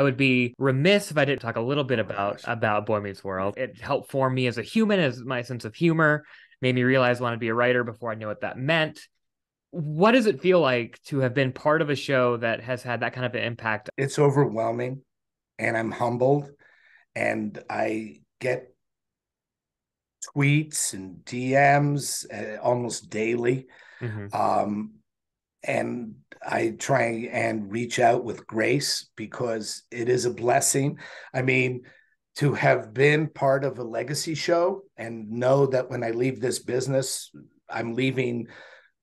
I would be remiss if I didn't talk a little bit about Boy Meets World. It helped form me as a human, as my sense of humor, made me realize I wanted to be a writer before I knew what that meant. What does it feel like to have been part of a show that has had that kind of an impact? It's overwhelming, and I'm humbled, and I get tweets and DMs almost daily. Hmm. Um, and I try and reach out with grace because it is a blessing. I mean, to have been part of a legacy show and know that when I leave this business, I'm leaving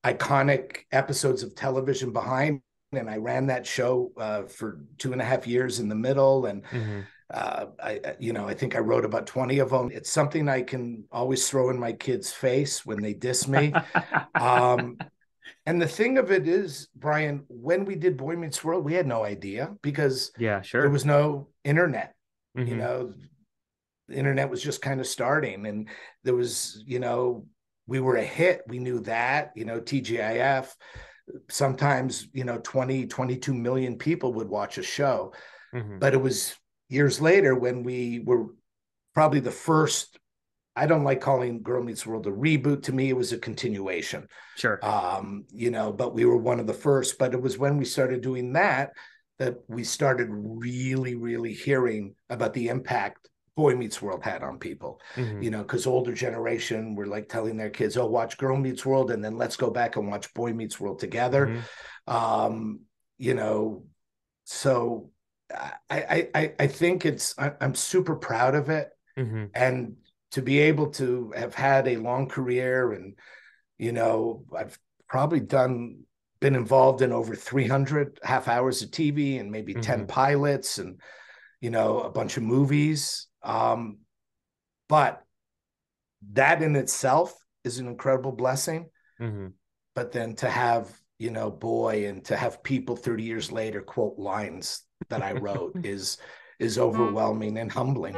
iconic episodes of television behind. And I ran that show for 2.5 years in the middle, and Hmm. I think I wrote about 20 of them. It's something I can always throw in my kids' face when they diss me. Um, and the thing of it is, Brian, when we did Boy Meets World, we had no idea because Yeah, there sure. was no internet. You Hmm. know, the internet was just kind of starting, and there was, we were a hit. We knew that, TGIF. Sometimes, 20, 22 million people would watch a show. Hmm. But it was years later when we were probably the first. I don't like calling Girl Meets World a reboot. To me, it was a continuation. Sure. But we were one of the first. But it was when we started doing that that we started really, really hearing about the impact Boy Meets World had on people. Hmm. Because older generation were like telling their kids, "Oh, watch Girl Meets World, and then let's go back and watch Boy Meets World together." Hmm. Um, you know, so I think I'm super proud of it, Hmm. and to be able to have had a long career, and I've probably been involved in over 300 half hours of TV and maybe 10 Hmm. pilots, and a bunch of movies. But that in itself is an incredible blessing. Hmm. But then to have, boy, and to have people 30 years later quote lines that I wrote is overwhelming and humbling.